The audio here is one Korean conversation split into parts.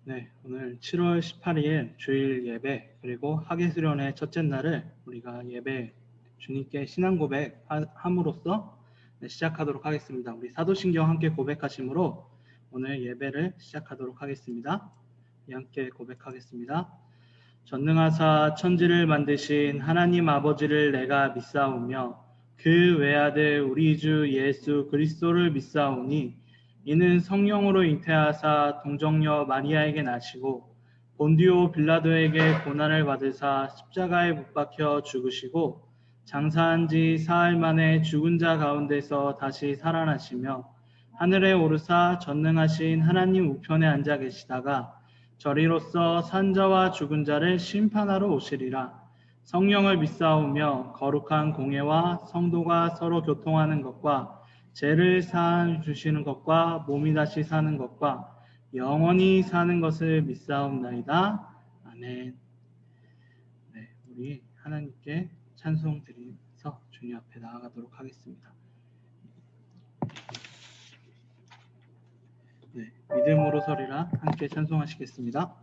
네, 오늘 7월 18일 주일 예배 그리고 학예수련의 첫째 날을 우리가 예배 주님께 신앙 고백함으로써 시작하도록 하겠습니다. 우리 사도신경 함께 고백하심으로 오늘 예배를 시작하도록 하겠습니다. 함께 고백하겠습니다. 전능하사 천지를 만드신 하나님 아버지를 내가 믿사오며 그 외아들 우리 주 예수 그리스도를 믿사오니 이는 성령으로 잉태하사 동정녀 마리아에게 나시고 본디오 빌라도에게 고난을 받으사 십자가에 못 박혀 죽으시고 장사한 지 사흘 만에 죽은 자 가운데서 다시 살아나시며 하늘에 오르사 전능하신 하나님 우편에 앉아 계시다가 저리로서 산 자와 죽은 자를 심판하러 오시리라. 성령을 믿사오며 거룩한 공예와 성도가 서로 교통하는 것과 죄를 사하 주시는 것과 몸이 다시 사는 것과 영원히 사는 것을 믿사옵나이다. 아멘. 네, 우리 하나님께 찬송 드리면서 주님 앞에 나아가도록 하겠습니다. 네, 믿음으로 서리라 함께 찬송하시겠습니다.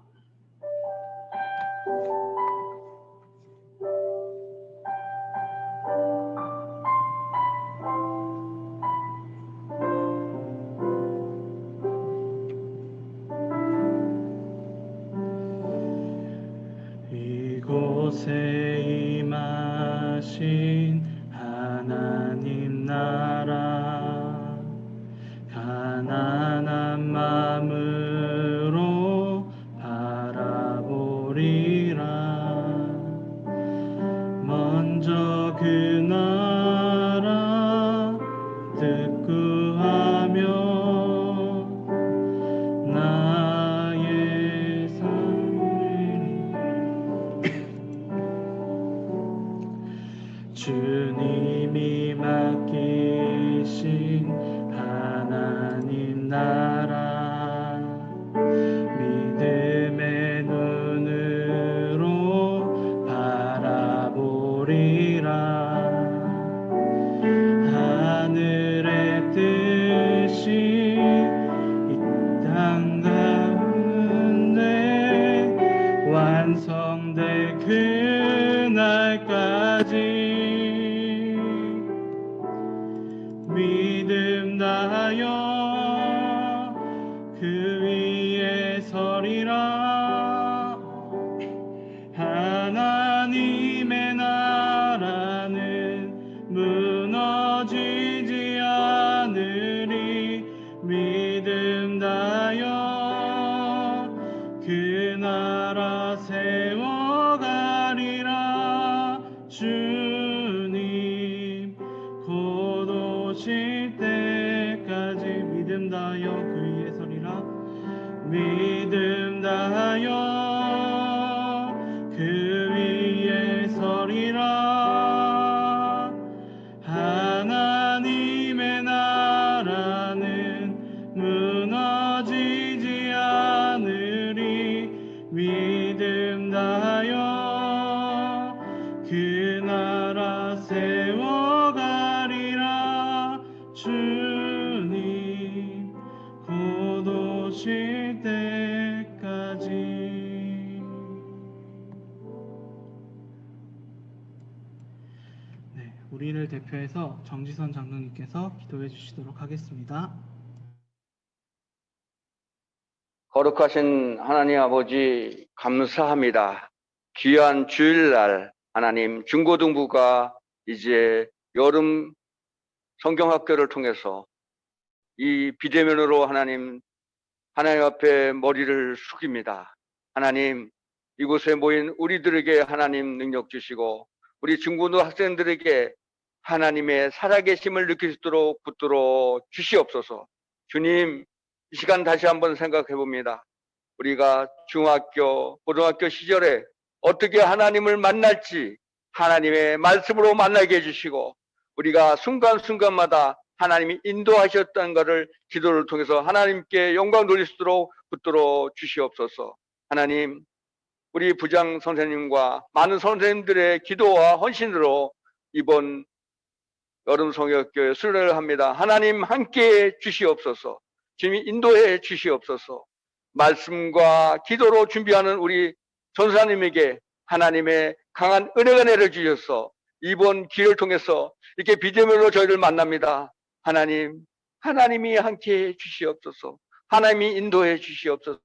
이곳에 임하신 하나님 나라 가난한 마음으로 바라보리라. 먼저 그 나라 득구하며 나의 삶을 주님이 맡기신 하나님 나라 믿음의 눈으로 바라보리라. 하늘의 뜻이 이 땅 가운데 완성될 그날까지 믿음 다하여 그 위에 서리라. 하나님의 나라는 무너지지 않으리. 믿음 다하여 그 나라 세워가리라. 주님 곧 오실 때까지 믿음 다하여 그 위에 서리라. 믿음 다하여 그 위에 서리라. 하나님의 나라는 무너지지 않으리. 믿음 다하여 그 나라 세워가리라. 주님 곧 오실 때까지. 네, 우리를 대표해서 정지선 장로님께서 기도해 주시도록 하겠습니다. 거룩하신 하나님 아버지 감사합니다. 귀한 주일날 하나님 중고등부가 이제 여름 성경학교를 통해서 이 비대면으로 하나님 앞에 머리를 숙입니다. 하나님 이곳에 모인 우리들에게 하나님 능력 주시고 우리 중고등 학생들에게 하나님의 살아계심을 느낄 수 있도록 붙들어 주시옵소서. 주님 이 시간 다시 한번 생각해 봅니다. 우리가 중학교, 고등학교 시절에 어떻게 하나님을 만날지 하나님의 말씀으로 만나게 해주시고 우리가 순간순간마다 하나님이 인도하셨다는 것을 기도를 통해서 하나님께 영광 돌릴 수 있도록 붙들어 주시옵소서. 하나님 우리 부장 선생님과 많은 선생님들의 기도와 헌신으로 이번 여름 성역교회 수련을 합니다. 하나님 함께해 주시옵소서. 주님이 인도해 주시옵소서. 말씀과 기도로 준비하는 우리 전사님에게 하나님의 강한 은혜가 내려주셔서 이번 기회를 통해서 이렇게 비대면으로 저희를 만납니다. 하나님이 함께해 주시옵소서. 하나님이 인도해 주시옵소서.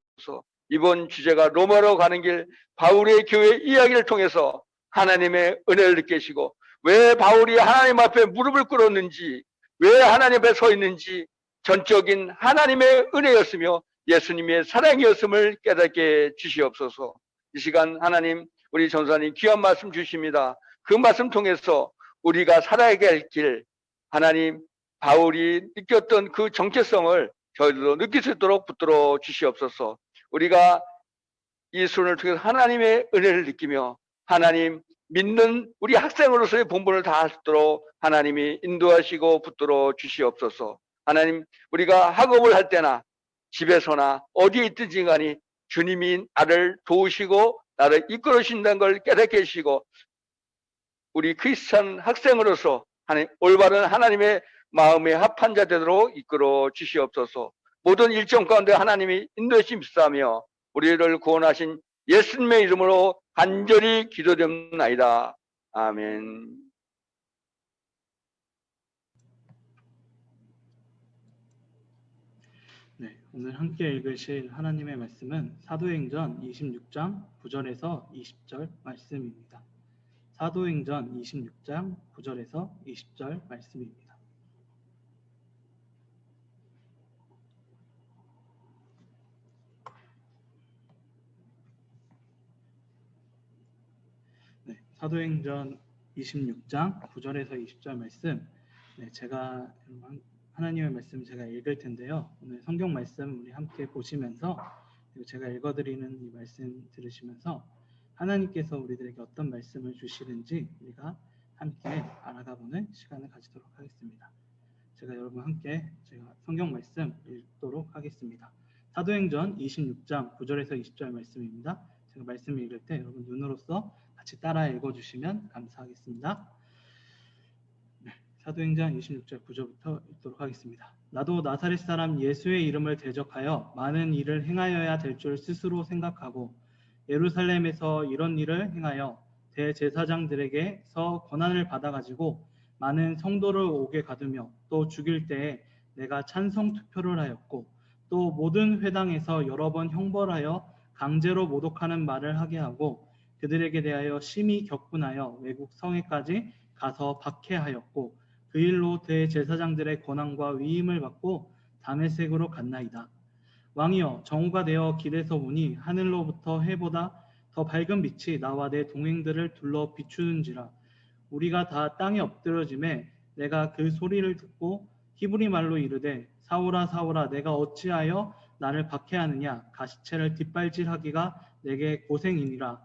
이번 주제가 로마로 가는 길 바울의 교회 이야기를 통해서 하나님의 은혜를 느끼시고 왜 바울이 하나님 앞에 무릎을 꿇었는지, 왜 하나님 앞에 서 있는지 전적인 하나님의 은혜였으며 예수님의 사랑이었음을 깨닫게 주시옵소서. 이 시간 하나님, 우리 전사님 귀한 말씀 주십니다. 그 말씀 통해서 우리가 살아야 할 길, 하나님 바울이 느꼈던 그 정체성을 저희들도 느낄 수 있도록 붙들어 주시옵소서. 우리가 이 수련을 통해서 하나님의 은혜를 느끼며 하나님 믿는 우리 학생으로서의 본분을 다할 수 있도록 하나님이 인도하시고 붙들어 주시옵소서. 하나님, 우리가 학업을 할 때나 집에서나 어디에 있든지 간에 주님이 나를 도우시고 나를 이끌어 주신다는 걸 깨닫게 해주시고 우리 크리스찬 학생으로서 올바른 하나님의 마음에 합한 자 되도록 이끌어 주시옵소서. 모든 일정 가운데 하나님이 인도해 주시며 우리를 구원하신 예수님의 이름으로 간절히 기도드립나이다. 아멘. 네, 오늘 함께 읽으실 하나님의 말씀은 사도행전 26장 9절에서 20절 말씀입니다. 사도행전 26장 9절에서 20절 말씀입니다. 네, 사도행전 26장 9절에서 20절 말씀. 네, 제가 하나님의 말씀 제가 읽을 텐데요. 오늘 성경 말씀 우리 함께 보시면서 그리고 제가 읽어드리는 이 말씀 들으시면서 하나님께서 우리들에게 어떤 말씀을 주시는지 우리가 함께 알아가보는 시간을 가지도록 하겠습니다. 제가 여러분 함께 제가 성경 말씀 읽도록 하겠습니다. 사도행전 26장 9절에서 20절 말씀입니다. 제가 말씀을 읽을 때 여러분 눈으로써 같이 따라 읽어주시면 감사하겠습니다. 사도행전 26절 9절부터 읽도록 하겠습니다. 나도 나사렛 사람 예수의 이름을 대적하여 많은 일을 행하여야 될 줄 스스로 생각하고 예루살렘에서 이런 일을 행하여 대제사장들에게서 권한을 받아가지고 많은 성도를 오게 가두며 또 죽일 때에 내가 찬성 투표를 하였고 또 모든 회당에서 여러 번 형벌하여 강제로 모독하는 말을 하게 하고 그들에게 대하여 심히 격분하여 외국 성에까지 가서 박해하였고 그 일로 대제사장들의 권한과 위임을 받고 다메섹으로 갔나이다. 왕이여, 정오가 되어 길에서 보니 하늘로부터 해보다 더 밝은 빛이 나와 내 동행들을 둘러 비추는지라. 우리가 다 땅에 엎드러짐에 내가 그 소리를 듣고 히브리 말로 이르되 사울아 사울아 내가 어찌하여 나를 박해하느냐. 가시체를 뒷발질하기가 내게 고생이니라.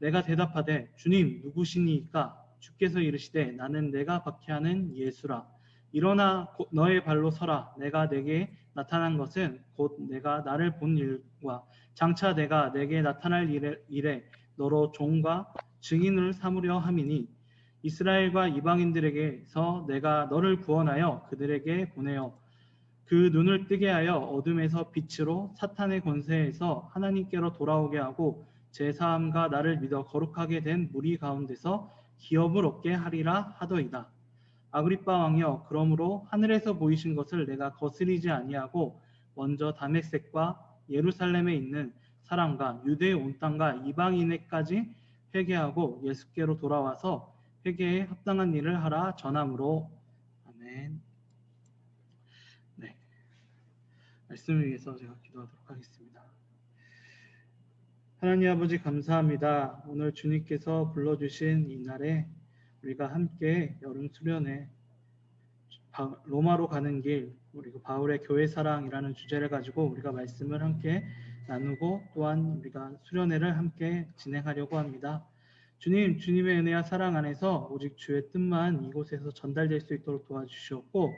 내가 대답하되 주님 누구시니이까. 주께서 이르시되 나는 내가 박해하는 예수라. 일어나 너의 발로 서라. 내가 내게 나타난 것은 곧 내가 나를 본 일과 장차 내가 내게 나타날 일에 너로 종과 증인을 삼으려 함이니 이스라엘과 이방인들에게서 내가 너를 구원하여 그들에게 보내어 그 눈을 뜨게 하여 어둠에서 빛으로 사탄의 권세에서 하나님께로 돌아오게 하고 제사함과 나를 믿어 거룩하게 된 무리 가운데서 기업을 얻게 하리라 하더이다. 아그리빠 왕이여, 그러므로 하늘에서 보이신 것을 내가 거스리지 아니하고 먼저 다메섹과 예루살렘에 있는 사람과 유대의 온 땅과 이방인에까지 회개하고 예수께로 돌아와서 회개에 합당한 일을 하라 전함으로. 아멘. 네, 말씀을 위해서 제가 기도하도록 하겠습니다. 하나님 아버지 감사합니다. 오늘 주님께서 불러주신 이 날에 우리가 함께 여름 수련회 로마로 가는 길 그리고 바울의 교회 사랑이라는 주제를 가지고 우리가 말씀을 함께 나누고 또한 우리가 수련회를 함께 진행하려고 합니다. 주님, 주님의 은혜와 사랑 안에서 오직 주의 뜻만 이곳에서 전달될 수 있도록 도와주시옵고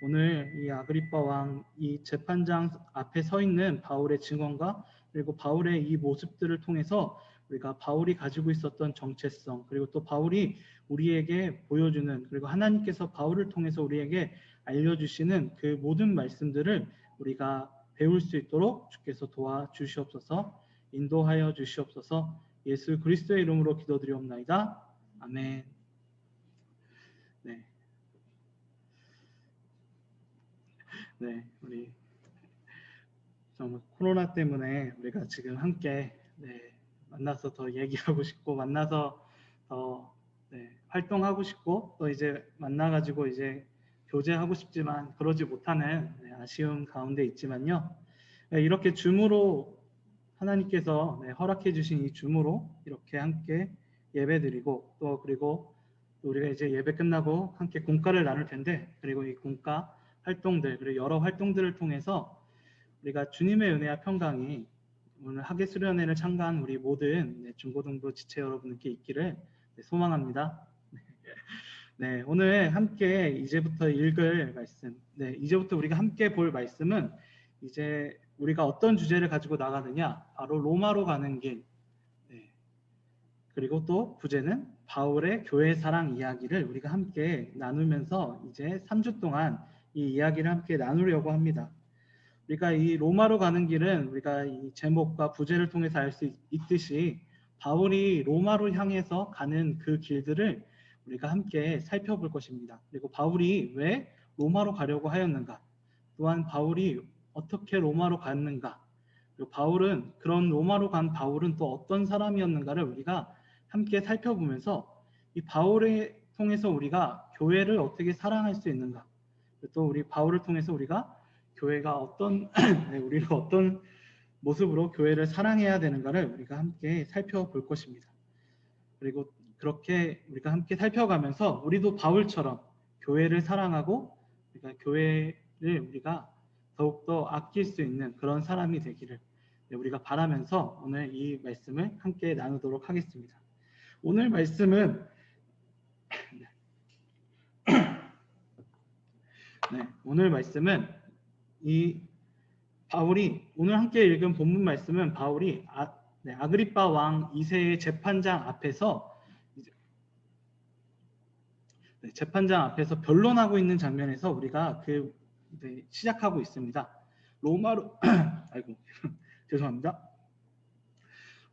오늘 이 아그리빠 왕 이 재판장 앞에 서 있는 바울의 증언과 그리고 바울의 이 모습들을 통해서 우리가 바울이 가지고 있었던 정체성 그리고 또 바울이 우리에게 보여주는 그리고 하나님께서 바울을 통해서 우리에게 알려주시는 그 모든 말씀들을 우리가 배울 수 있도록 주께서 도와주시옵소서. 인도하여 주시옵소서. 예수 그리스도의 이름으로 기도드리옵나이다. 아멘. 네. 네, 우리 정말 코로나 때문에 우리가 지금 함께 만나서 더 얘기하고 싶고 만나서 더 활동하고 싶고 또 이제 만나가지고 이제 교제하고 싶지만 그러지 못하는 아쉬움 가운데 있지만요. 이렇게 줌으로 하나님께서 허락해 주신 이 줌으로 이렇게 함께 예배드리고 또 그리고 우리가 이제 예배 끝나고 함께 공과를 나눌 텐데 그리고 이 공과 활동들 그리고 여러 활동들을 통해서 우리가 주님의 은혜와 평강이 오늘 학예수련회를 참가한 우리 모든 중고등부 지체 여러분께 있기를 소망합니다. 네, 오늘 함께 이제부터 읽을 말씀, 이제부터 우리가 함께 볼 말씀은 이제 우리가 어떤 주제를 가지고 나가느냐, 바로 로마로 가는 길. 그리고 또 부제는 바울의 교회 사랑 이야기를 우리가 함께 나누면서 이제 3주 동안 이 이야기를 함께 나누려고 합니다. 우리가 이 로마로 가는 길은 우리가 이 제목과 부제를 통해서 알 수 있듯이 바울이 로마로 향해서 가는 그 길들을 우리가 함께 살펴볼 것입니다. 그리고 바울이 왜 로마로 가려고 하였는가, 또한 바울이 어떻게 로마로 갔는가, 그리고 바울은 그런 로마로 간 바울은 또 어떤 사람이었는가를 우리가 함께 살펴보면서 이 바울을 통해서 우리가 교회를 어떻게 사랑할 수 있는가, 또 우리 바울을 통해서 우리가 교회가 어떤 우리가 어떤 모습으로 교회를 사랑해야 되는가를 우리가 함께 살펴볼 것입니다. 그리고 그렇게 우리가 함께 살펴가면서 우리도 바울처럼 교회를 사랑하고 그러니까 교회를 우리가 더욱더 아낄 수 있는 그런 사람이 되기를 우리가 바라면서 오늘 이 말씀을 함께 나누도록 하겠습니다. 오늘 말씀은 오늘 말씀은 이 바울이 오늘 함께 읽은 본문 말씀은 바울이 아그리빠 왕 2세의 재판장 앞에서 재판장 앞에서 변론하고 있는 장면에서 우리가 시작하고 있습니다. 로마로 아이고 죄송합니다.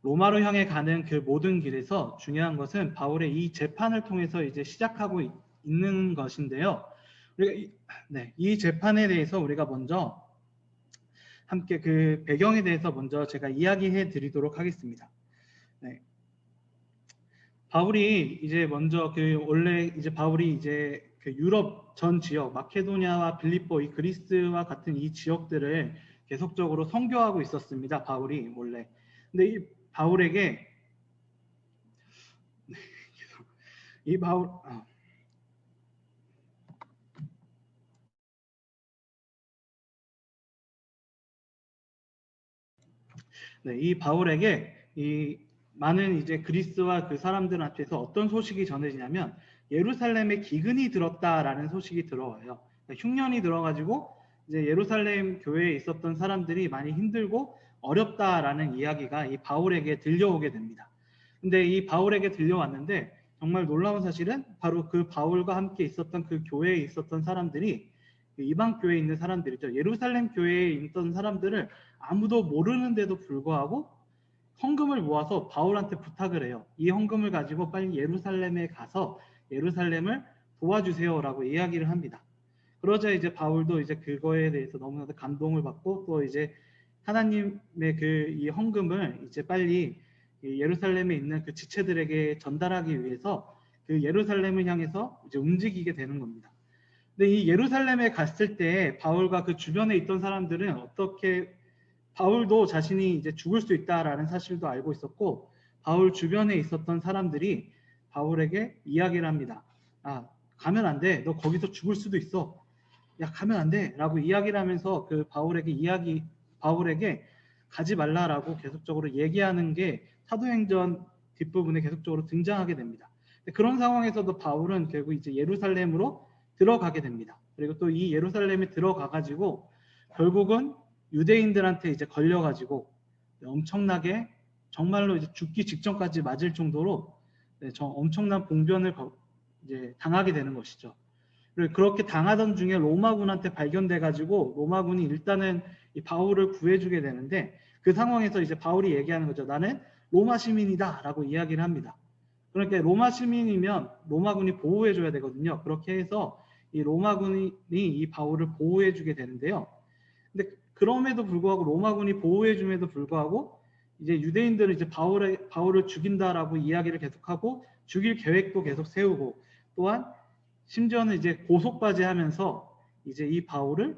로마로 향해 가는 그 모든 길에서 중요한 것은 바울의 이 재판을 통해서 이제 시작하고 있는 것인데요. 우리가 이 재판에 대해서 우리가 먼저 함께 그 배경에 대해서 먼저 제가 이야기해 드리도록 하겠습니다. 바울이 이제 먼저 원래 이제 바울이 이제 그 유럽 전 지역 마케도니아와 빌립보, 이 그리스와 같은 이 지역들을 계속적으로 선교하고 있었습니다. 바울이 원래. 근데 이 바울에게 이 바울 이 바울에게 이 많은 이제 그리스와 그 사람들한테서 어떤 소식이 전해지냐면 예루살렘에 기근이 들었다라는 소식이 들어와요. 흉년이 들어가지고 이제 예루살렘 교회에 있었던 사람들이 많이 힘들고 어렵다라는 이야기가 이 바울에게 들려오게 됩니다. 근데 이 바울에게 들려왔는데 정말 놀라운 사실은 바로 그 바울과 함께 있었던 그 교회에 있었던 사람들이 이방 교회에 있는 사람들이죠. 예루살렘 교회에 있던 사람들을 아무도 모르는데도 불구하고 헌금을 모아서 바울한테 부탁을 해요. 이 헌금을 가지고 빨리 예루살렘에 가서 예루살렘을 도와주세요라고 이야기를 합니다. 그러자 이제 바울도 이제 그거에 대해서 너무나도 감동을 받고 또 이제 하나님의 그 이 헌금을 이제 빨리 예루살렘에 있는 그 지체들에게 전달하기 위해서 그 예루살렘을 향해서 이제 움직이게 되는 겁니다. 근데 이 예루살렘에 갔을 때 바울과 그 주변에 있던 사람들은 어떻게 바울도 자신이 이제 죽을 수 있다라는 사실도 알고 있었고 바울 주변에 있었던 사람들이 바울에게 이야기를 합니다. 가면 안 돼. 너 거기서 죽을 수도 있어. 야, 가면 안 돼. 라고 이야기를 하면서 그 바울에게 가지 말라라고 계속적으로 얘기하는 게 사도행전 뒷부분에 계속적으로 등장하게 됩니다. 그런 상황에서도 바울은 결국 이제 예루살렘으로 들어가게 됩니다. 그리고 또 이 예루살렘에 들어가가지고 결국은 유대인들한테 이제 걸려가지고 엄청나게 정말로 이제 죽기 직전까지 맞을 정도로 엄청난 봉변을 이제 당하게 되는 것이죠. 그리고 그렇게 당하던 중에 로마군한테 발견돼가지고 로마군이 일단은 이 바울을 구해주게 되는데 그 상황에서 이제 바울이 얘기하는 거죠. 나는 로마 시민이다라고 이야기를 합니다. 그러니까 로마 시민이면 로마군이 보호해줘야 되거든요. 그렇게 해서 이 로마군이 이 바울을 보호해주게 되는데요. 근데 그럼에도 불구하고 로마군이 보호해줌에도 불구하고 이제 유대인들은 이제 바울을 죽인다라고 이야기를 계속하고 죽일 계획도 계속 세우고 또한 심지어는 이제 고속까지 하면서 이제 이 바울을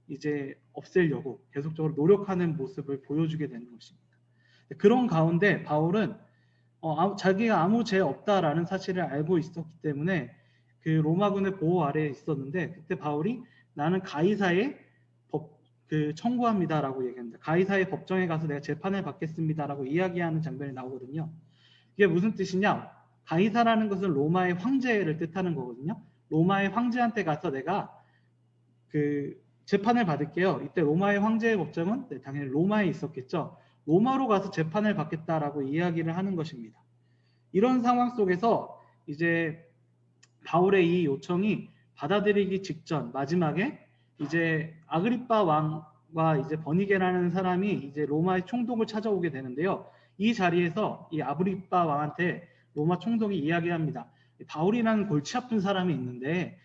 이제 없애려고 계속적으로 노력하는 모습을 보여주게 되는 것입니다. 그런 가운데 바울은 자기가 아무 죄 없다라는 사실을 알고 있었기 때문에 그 로마군의 보호 아래에 있었는데 그때 바울이 나는 가이사의 청구합니다라고 얘기합니다. 가이사의 법정에 가서 내가 재판을 받겠습니다라고 이야기하는 장면이 나오거든요. 이게 무슨 뜻이냐? 가이사라는 것은 로마의 황제를 뜻하는 거거든요. 로마의 황제한테 가서 내가 그 재판을 받을게요. 이때 로마의 황제의 법정은 당연히 로마에 있었겠죠. 로마로 가서 재판을 받겠다라고 이야기를 하는 것입니다. 이런 상황 속에서 이제 바울의 이 요청이 받아들이기 직전 마지막에 이제 아그리빠 왕과 이제 버니게라는 사람이 이제 로마의 총독을 찾아오게 되는데요. 이 자리에서 이 아그리빠 왕한테 로마 총독이 이야기합니다. 바울이라는 골치 아픈 사람이 있는데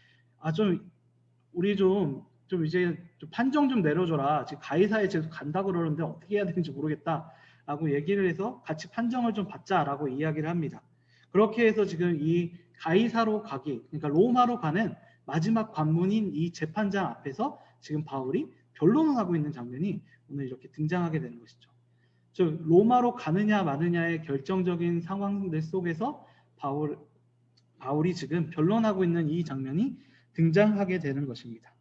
우리 좀 이제 좀 판정 좀 내려줘라. 지금 가이사에 계속 간다 그러는데 어떻게 해야 되는지 모르겠다라고 얘기를 해서 같이 판정을 좀 받자라고 이야기를 합니다. 그렇게 해서 지금 이 가이사로 가기, 그러니까 로마로 가는 마지막 관문인 이 재판장 앞에서 지금 바울이 변론을 하고 있는 장면이 오늘 이렇게 등장하게 되는 것이죠. 즉 로마로 가느냐 마느냐의 결정적인 상황들 속에서 바울이 지금 변론하고 있는 이 장면이 등장하게 되는 것입니다.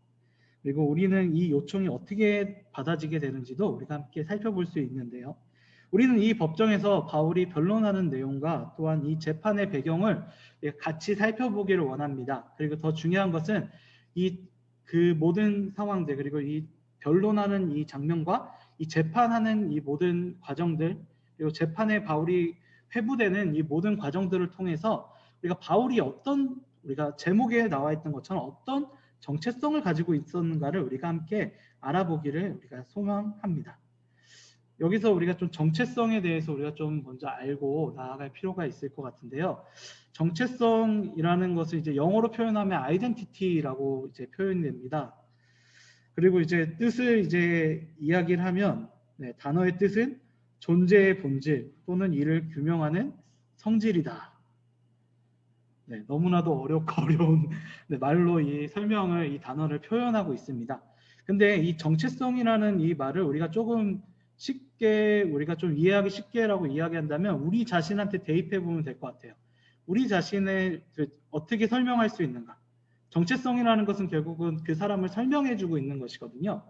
그리고 우리는 이 요청이 어떻게 받아지게 되는지도 우리가 함께 살펴볼 수 있는데요. 우리는 이 법정에서 바울이 변론하는 내용과 또한 이 재판의 배경을 같이 살펴보기를 원합니다. 그리고 더 중요한 것은 그 모든 상황들 그리고 이 변론하는 이 장면과 이 재판하는 이 모든 과정들 그리고 재판에 바울이 회부되는 이 모든 과정들을 통해서 우리가 제목에 나와 있던 것처럼 어떤 정체성을 가지고 있었는가를 우리가 함께 알아보기를 우리가 소망합니다. 여기서 우리가 좀 정체성에 대해서 우리가 좀 먼저 알고 나아갈 필요가 있을 것 같은데요. 정체성이라는 것을 이제 영어로 표현하면 아이덴티티라고 이제 표현됩니다. 그리고 이제 뜻을 이제 이야기를 하면 단어의 뜻은 존재의 본질 또는 이를 규명하는 성질이다. 너무나도 어렵고 어려운 말로 이 단어를 표현하고 있습니다. 근데 이 정체성이라는 이 말을 우리가 좀 이해하기 쉽게라고 이야기한다면 우리 자신한테 대입해 보면 될 것 같아요. 우리 자신을 어떻게 설명할 수 있는가? 정체성이라는 것은 결국은 그 사람을 설명해 주고 있는 것이거든요.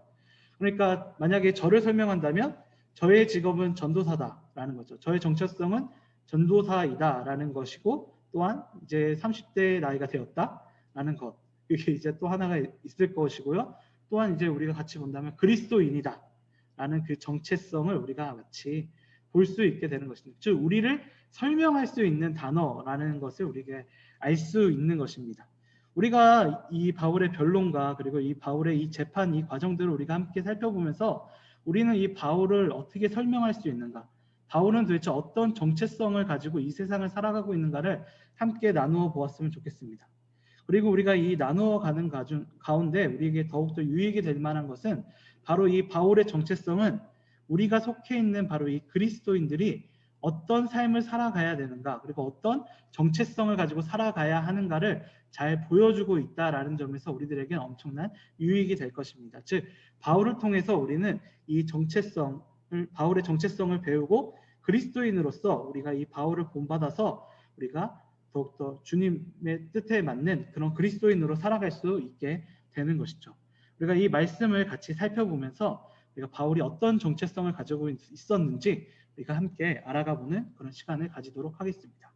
그러니까 만약에 저를 설명한다면 저의 직업은 전도사다라는 거죠. 저의 정체성은 전도사이다라는 것이고 또한 이제 30대 나이가 되었다라는 것. 이게 이제 또 하나가 있을 것이고요. 또한 이제 우리가 같이 본다면 그리스도인이다라는 그 정체성을 우리가 같이 볼 수 있게 되는 것입니다. 즉 우리를 설명할 수 있는 단어라는 것을 우리가 알 수 있는 것입니다. 우리가 이 바울의 변론과 그리고 이 바울의 이 재판 이 과정들을 우리가 함께 살펴보면서 우리는 이 바울을 어떻게 설명할 수 있는가? 바울은 도대체 어떤 정체성을 가지고 이 세상을 살아가고 있는가를 함께 나누어 보았으면 좋겠습니다. 그리고 우리가 이 나누어 가는 가운데 우리에게 더욱더 유익이 될 만한 것은 바로 이 바울의 정체성은 우리가 속해 있는 바로 이 그리스도인들이 어떤 삶을 살아가야 되는가 그리고 어떤 정체성을 가지고 살아가야 하는가를 잘 보여주고 있다라는 점에서 우리들에게는 엄청난 유익이 될 것입니다. 즉 바울을 통해서 우리는 이 바울의 정체성을 배우고 그리스도인으로서 우리가 이 바울을 본받아서 우리가 더욱더 주님의 뜻에 맞는 그런 그리스도인으로 살아갈 수 있게 되는 것이죠. 우리가 이 말씀을 같이 살펴보면서 우리가 바울이 어떤 정체성을 가지고 있었는지 우리가 함께 알아가보는 그런 시간을 가지도록 하겠습니다.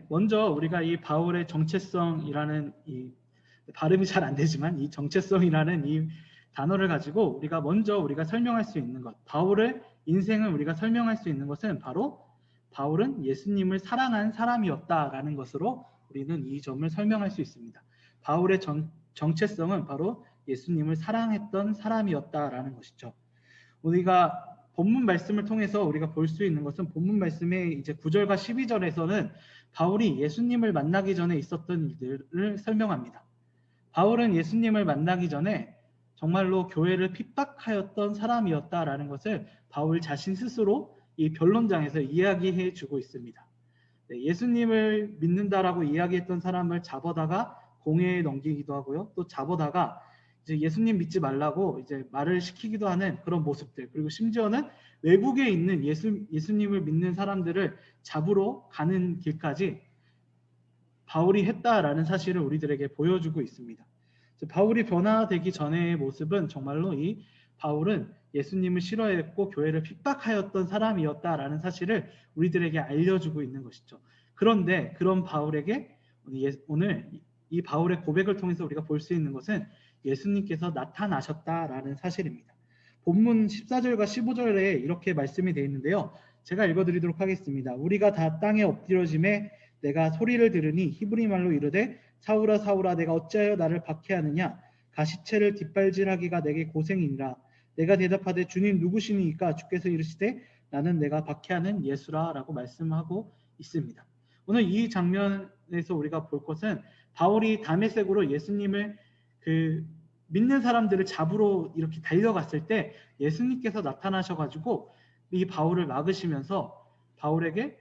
먼저 우리가 이 바울의 정체성이라는 이 발음이 잘 안 되지만 이 정체성이라는 이 단어를 가지고 우리가 설명할 수 있는 것, 바울의 인생을 우리가 설명할 수 있는 것은 바로 바울은 예수님을 사랑한 사람이었다라는 것으로 우리는 이 점을 설명할 수 있습니다. 바울의 정체성은 바로 예수님을 사랑했던 사람이었다라는 것이죠. 우리가 본문 말씀을 통해서 우리가 볼 수 있는 것은 본문 말씀의 이제 9절과 12절에서는 바울이 예수님을 만나기 전에 있었던 일들을 설명합니다. 바울은 예수님을 만나기 전에 정말로 교회를 핍박하였던 사람이었다라는 것을 바울 자신 스스로 이 변론장에서 이야기해 주고 있습니다. 예수님을 믿는다라고 이야기했던 사람을 잡아다가 공회에 넘기기도 하고요. 또 잡아다가 이제 예수님 믿지 말라고 이제 말을 시키기도 하는 그런 모습들, 그리고 심지어는 외국에 있는 예수님을 믿는 사람들을 잡으러 가는 길까지 바울이 했다라는 사실을 우리들에게 보여주고 있습니다. 바울이 변화되기 전의 모습은 정말로 이 바울은 예수님을 싫어했고 교회를 핍박하였던 사람이었다라는 사실을 우리들에게 알려주고 있는 것이죠. 그런데 그런 바울에게 오늘 이 바울의 고백을 통해서 우리가 볼 수 있는 것은 예수님께서 나타나셨다라는 사실입니다. 본문 14절과 15절에 이렇게 말씀이 되어 있는데요. 제가 읽어드리도록 하겠습니다. 우리가 다 땅에 엎드려짐에 내가 소리를 들으니 히브리 말로 이르되 사울아 사울아 내가 어찌하여 나를 박해하느냐 가시체를 뒷발질하기가 내게 고생이니라. 내가 대답하되 주님 누구시니까? 주께서 이르시되 나는 내가 박해하는 예수라 라고 말씀하고 있습니다. 오늘 이 장면에서 우리가 볼 것은 바울이 다메섹으로 예수님을 믿는 사람들을 잡으러 이렇게 달려갔을 때 예수님께서 나타나셔가지고 이 바울을 막으시면서 바울에게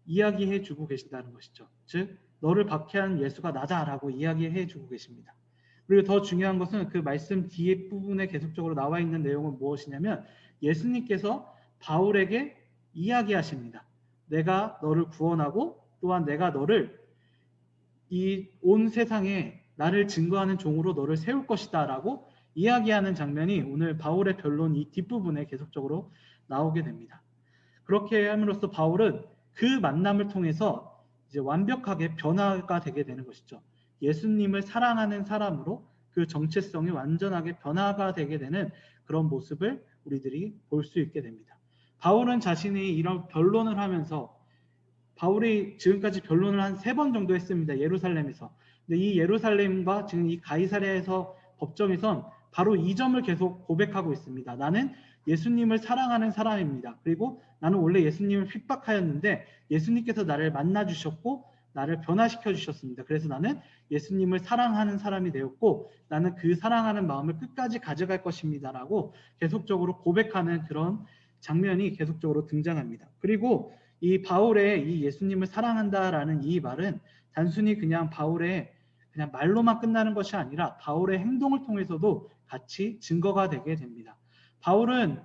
이야기해 주고 계신다는 것이죠. 즉 너를 박해한 예수가 나다라고 이야기해 주고 계십니다. 그리고 더 중요한 것은 그 말씀 뒤에 부분에 계속적으로 나와 있는 내용은 무엇이냐면 예수님께서 바울에게 이야기하십니다. 내가 너를 구원하고 또한 내가 너를 이 온 세상에 나를 증거하는 종으로 너를 세울 것이다 라고 이야기하는 장면이 오늘 바울의 변론 이 뒷부분에 계속적으로 나오게 됩니다. 그렇게 함으로써 바울은 그 만남을 통해서 이제 완벽하게 변화가 되게 되는 것이죠. 예수님을 사랑하는 사람으로 그 정체성이 완전하게 변화가 되게 되는 그런 모습을 우리들이 볼 수 있게 됩니다. 바울은 자신이 이런 변론을 하면서 바울이 지금까지 변론을 한 3번 정도 했습니다. 예루살렘에서. 근데 이 예루살렘과 지금 이 가이사랴에서 법정에선 바로 이 점을 계속 고백하고 있습니다. 나는 예수님을 사랑하는 사람입니다. 그리고 나는 원래 예수님을 핍박하였는데 예수님께서 나를 만나 주셨고 나를 변화시켜 주셨습니다. 그래서 나는 예수님을 사랑하는 사람이 되었고 나는 그 사랑하는 마음을 끝까지 가져갈 것입니다. 라고 계속적으로 고백하는 그런 장면이 계속적으로 등장합니다. 그리고 이 바울의 이 예수님을 사랑한다라는 이 말은 단순히 그냥 바울의 그냥 말로만 끝나는 것이 아니라 바울의 행동을 통해서도 같이 증거가 되게 됩니다. 바울은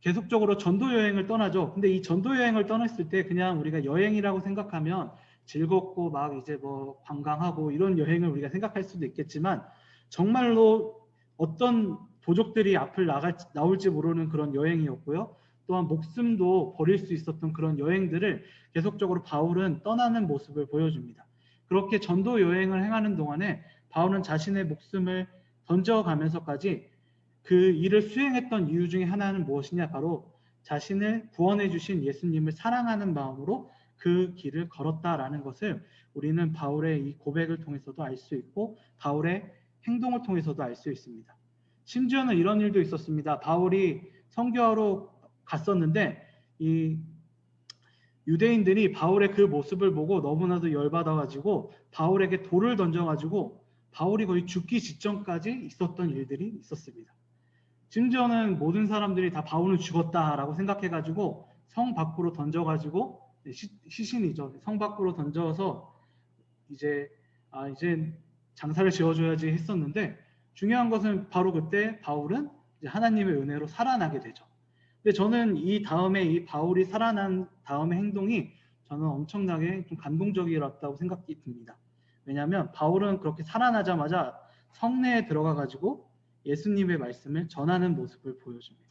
계속적으로 전도 여행을 떠나죠. 근데 이 전도 여행을 떠났을 때 그냥 우리가 여행이라고 생각하면 즐겁고 막 이제 뭐 관광하고 이런 여행을 우리가 생각할 수도 있겠지만 정말로 어떤 도적들이 앞을 나올지 모르는 그런 여행이었고요. 또한 목숨도 버릴 수 있었던 그런 여행들을 계속적으로 바울은 떠나는 모습을 보여줍니다. 그렇게 전도 여행을 행하는 동안에 바울은 자신의 목숨을 던져가면서까지 그 일을 수행했던 이유 중에 하나는 무엇이냐? 바로 자신을 구원해 주신 예수님을 사랑하는 마음으로 그 길을 걸었다라는 것을 우리는 바울의 이 고백을 통해서도 알 수 있고 바울의 행동을 통해서도 알 수 있습니다. 심지어는 이런 일도 있었습니다. 바울이 선교하러 갔었는데 이 유대인들이 바울의 그 모습을 보고 너무나도 열받아가지고 바울에게 돌을 던져가지고 바울이 거의 죽기 직전까지 있었던 일들이 있었습니다. 심지어는 모든 사람들이 다 바울은 죽었다라고 생각해가지고 성 밖으로 던져가지고 시신이죠. 성 밖으로 던져서 이제 장사를 지어줘야지 했었는데 중요한 것은 바로 그때 바울은 이제 하나님의 은혜로 살아나게 되죠. 근데 저는 이 다음에 이 바울이 살아난 다음의 행동이 저는 엄청나게 좀 감동적이었다고 생각이 듭니다. 왜냐하면 바울은 그렇게 살아나자마자 성내에 들어가가지고 예수님의 말씀을 전하는 모습을 보여줍니다.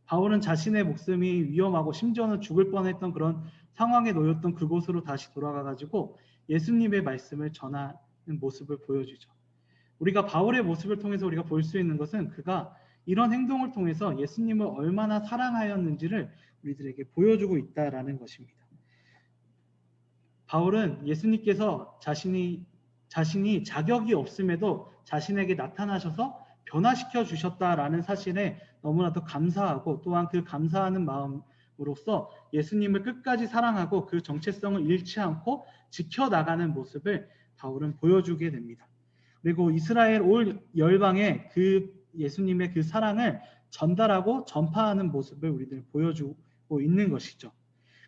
바울은 자신의 목숨이 위험하고 심지어는 죽을 뻔했던 그런 상황에 놓였던 그곳으로 다시 돌아가가지고 예수님의 말씀을 전하는 모습을 보여주죠. 우리가 바울의 모습을 통해서 우리가 볼 수 있는 것은 그가 이런 행동을 통해서 예수님을 얼마나 사랑하였는지를 우리들에게 보여주고 있다라는 것입니다. 바울은 예수님께서 자신이 자신이 자격이 없음에도 자신에게 나타나셔서 변화시켜 주셨다라는 사실에 너무나도 감사하고 또한 그 감사하는 마음으로써 예수님을 끝까지 사랑하고 그 정체성을 잃지 않고 지켜나가는 모습을 바울은 보여주게 됩니다. 그리고 이스라엘 올 열방에 그 예수님의 그 사랑을 전달하고 전파하는 모습을 우리들 보여주고 있는 것이죠.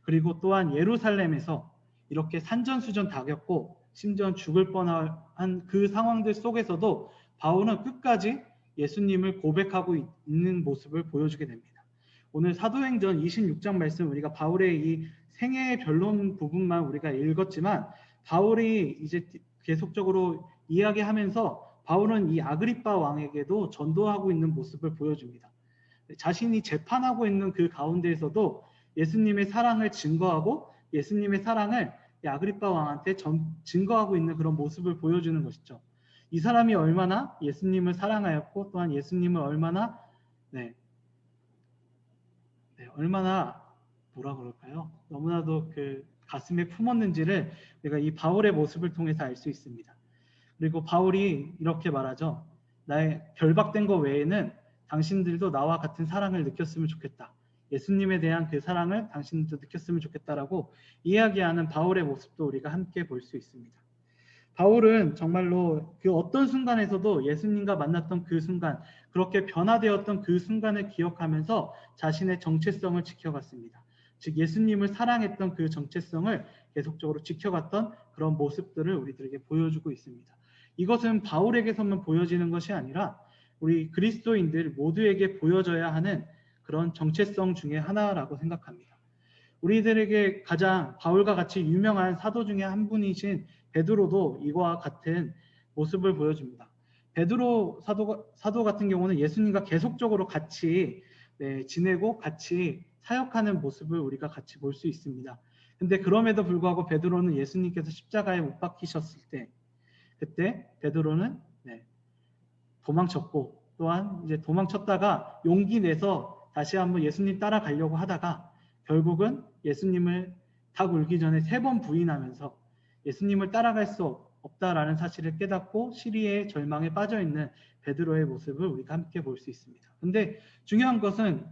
그리고 또한 예루살렘에서 이렇게 산전수전 다 겪고 심지어 죽을 뻔한 그 상황들 속에서도 바울은 끝까지 예수님을 고백하고 있는 모습을 보여주게 됩니다. 오늘 사도행전 26장 말씀 우리가 바울의 이 생애의 변론 부분만 우리가 읽었지만 바울이 이제 계속적으로 이야기하면서 바울은 이 아그리빠 왕에게도 전도하고 있는 모습을 보여줍니다. 자신이 재판하고 있는 그 가운데에서도 예수님의 사랑을 증거하고 예수님의 사랑을 아그리빠 왕한테 증거하고 있는 그런 모습을 보여주는 것이죠. 이 사람이 얼마나 예수님을 사랑하였고 또한 예수님을 얼마나 얼마나 뭐라 그럴까요? 너무나도 그 가슴에 품었는지를 우리가 이 바울의 모습을 통해서 알 수 있습니다. 그리고 바울이 이렇게 말하죠. 나의 결박된 것 외에는 당신들도 나와 같은 사랑을 느꼈으면 좋겠다. 예수님에 대한 그 사랑을 당신들도 느꼈으면 좋겠다라고 이야기하는 바울의 모습도 우리가 함께 볼 수 있습니다. 바울은 정말로 그 어떤 순간에서도 예수님과 만났던 그 순간, 그렇게 변화되었던 그 순간을 기억하면서 자신의 정체성을 지켜갔습니다. 즉 예수님을 사랑했던 그 정체성을 계속적으로 지켜갔던 그런 모습들을 우리들에게 보여주고 있습니다. 이것은 바울에게서만 보여지는 것이 아니라 우리 그리스도인들 모두에게 보여져야 하는 그런 정체성 중에 하나라고 생각합니다. 우리들에게 가장 바울과 같이 유명한 사도 중에 한 분이신 베드로도 이와 같은 모습을 보여줍니다. 베드로 사도 같은 경우는 예수님과 계속적으로 같이 지내고 같이 사역하는 모습을 우리가 같이 볼 수 있습니다. 근데 그럼에도 불구하고 베드로는 예수님께서 십자가에 못 박히셨을 때 그때 베드로는 도망쳤고 또한 이제 도망쳤다가 용기 내서 다시 한번 예수님 따라가려고 하다가 결국은 예수님을 닭 울기 전에 3번 부인하면서 예수님을 따라갈 수 없다라는 사실을 깨닫고 시리의 절망에 빠져있는 베드로의 모습을 우리가 함께 볼 수 있습니다. 근데 중요한 것은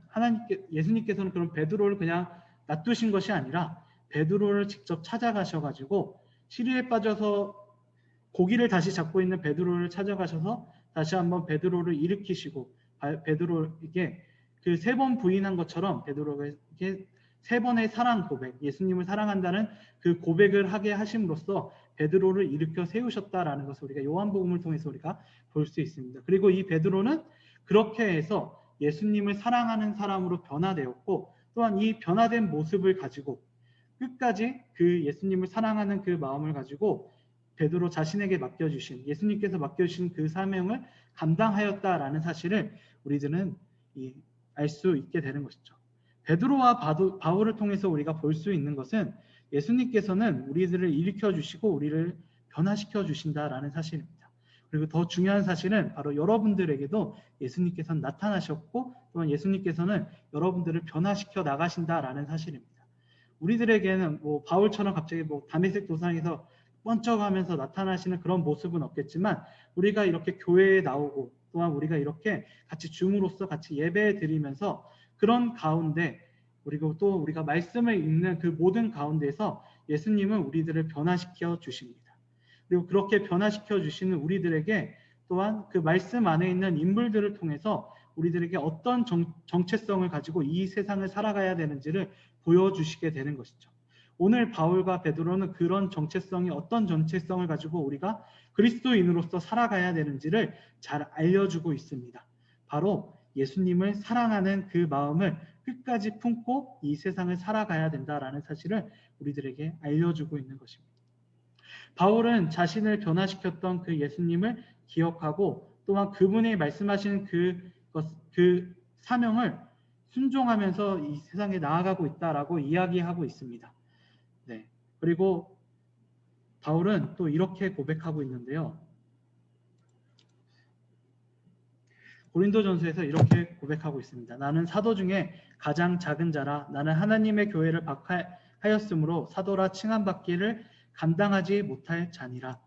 예수님께서는 그런 베드로를 그냥 놔두신 것이 아니라 베드로를 직접 찾아가셔가지고 시리에 빠져서 고기를 다시 잡고 있는 베드로를 찾아가셔서 다시 한번 베드로를 일으키시고 베드로에게 그 3번 부인한 것처럼 베드로에게 3번의 사랑 고백, 예수님을 사랑한다는 그 고백을 하게 하심으로써 베드로를 일으켜 세우셨다라는 것을 우리가 요한복음을 통해서 우리가 볼 수 있습니다. 그리고 이 베드로는 그렇게 해서 예수님을 사랑하는 사람으로 변화되었고 또한 이 변화된 모습을 가지고 끝까지 그 예수님을 사랑하는 그 마음을 가지고 베드로 자신에게 맡겨주신 예수님께서 맡겨주신 그 사명을 감당하였다라는 사실을 우리들은 알 수 있게 되는 것이죠. 베드로와 바울을 통해서 우리가 볼 수 있는 것은 예수님께서는 우리들을 일으켜 주시고 우리를 변화시켜 주신다라는 사실입니다. 그리고 더 중요한 사실은 바로 여러분들에게도 예수님께서는 나타나셨고 또한 예수님께서는 여러분들을 변화시켜 나가신다라는 사실입니다. 우리들에게는 바울처럼 갑자기 다메섹 도상에서 번쩍하면서 나타나시는 그런 모습은 없겠지만 우리가 이렇게 교회에 나오고 또한 우리가 이렇게 같이 줌으로써 같이 예배 드리면서 그런 가운데 그리고 또 우리가 말씀을 읽는 그 모든 가운데서 예수님은 우리들을 변화시켜 주십니다. 그리고 그렇게 변화시켜 주시는 우리들에게 또한 그 말씀 안에 있는 인물들을 통해서 우리들에게 어떤 정체성을 가지고 이 세상을 살아가야 되는지를 보여주시게 되는 것이죠. 오늘 바울과 베드로는 그런 정체성이 어떤 정체성을 가지고 우리가 그리스도인으로서 살아가야 되는지를 잘 알려주고 있습니다. 바로 예수님을 사랑하는 그 마음을 끝까지 품고 이 세상을 살아가야 된다라는 사실을 우리들에게 알려주고 있는 것입니다. 바울은 자신을 변화시켰던 그 예수님을 기억하고 또한 그분이 말씀하신 그 사명을 순종하면서 이 세상에 나아가고 있다라고 이야기하고 있습니다. 그리고 바울은 또 이렇게 고백하고 있는데요. 고린도전서에서 이렇게 고백하고 있습니다. 나는 사도 중에 가장 작은 자라 나는 하나님의 교회를 박하였으므로 사도라 칭함받기를 감당하지 못할 자니라.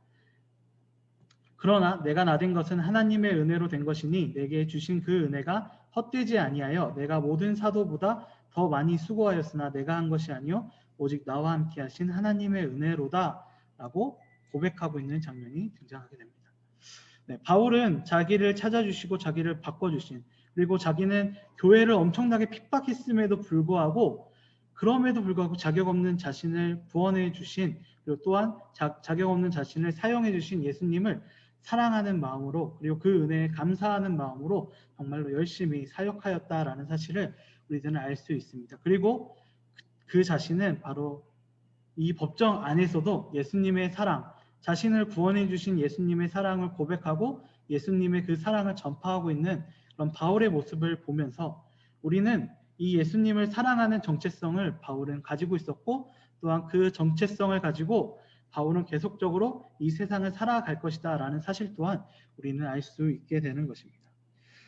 그러나 내가 나된 것은 하나님의 은혜로 된 것이니 내게 주신 그 은혜가 헛되지 아니하여 내가 모든 사도보다 더 많이 수고하였으나 내가 한 것이 아니요 오직 나와 함께 하신 하나님의 은혜로다라고 고백하고 있는 장면이 등장하게 됩니다. 네, 바울은 자기를 찾아주시고 자기를 바꿔주신, 그리고 자기는 교회를 엄청나게 핍박했음에도 불구하고 그럼에도 불구하고 자격 없는 자신을 구원해 주신, 그리고 또한 자격 없는 자신을 사용해 주신 예수님을 사랑하는 마음으로, 그리고 그 은혜에 감사하는 마음으로 정말로 열심히 사역하였다라는 사실을 우리들은 알 수 있습니다. 그리고 그 자신은 바로 이 법정 안에서도 예수님의 사랑, 자신을 구원해 주신 예수님의 사랑을 고백하고 예수님의 그 사랑을 전파하고 있는 그런 바울의 모습을 보면서 우리는 이 예수님을 사랑하는 정체성을 바울은 가지고 있었고, 또한 그 정체성을 가지고 바울은 계속적으로 이 세상을 살아갈 것이다 라는 사실 또한 우리는 알 수 있게 되는 것입니다.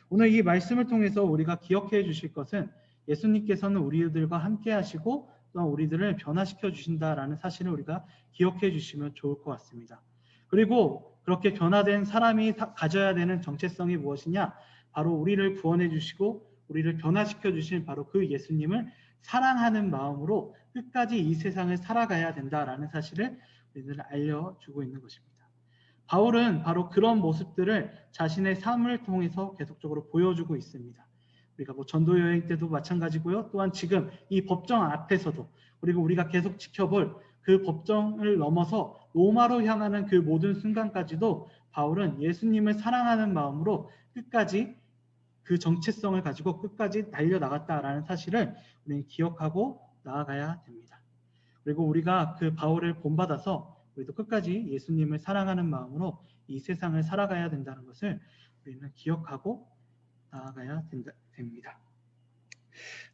오늘 이 말씀을 통해서 우리가 기억해 주실 것은 예수님께서는 우리들과 함께 하시고 또한 우리들을 변화시켜 주신다라는 사실을 우리가 기억해 주시면 좋을 것 같습니다. 그리고 그렇게 변화된 사람이 가져야 되는 정체성이 무엇이냐? 바로 우리를 구원해 주시고 우리를 변화시켜 주신 바로 그 예수님을 사랑하는 마음으로 끝까지 이 세상을 살아가야 된다라는 사실을 우리들 알려주고 있는 것입니다. 바울은 바로 그런 모습들을 자신의 삶을 통해서 계속적으로 보여주고 있습니다. 우리가 뭐 전도 여행 때도 마찬가지고요. 또한 지금 이 법정 앞에서도, 그리고 우리가 계속 지켜볼 그 법정을 넘어서 로마로 향하는 그 모든 순간까지도 바울은 예수님을 사랑하는 마음으로 끝까지 그 정체성을 가지고 끝까지 달려나갔다라는 사실을 우리는 기억하고 나아가야 됩니다. 그리고 우리가 그 바울을 본받아서 우리도 끝까지 예수님을 사랑하는 마음으로 이 세상을 살아가야 된다는 것을 우리는 기억하고 나아가야 됩니다.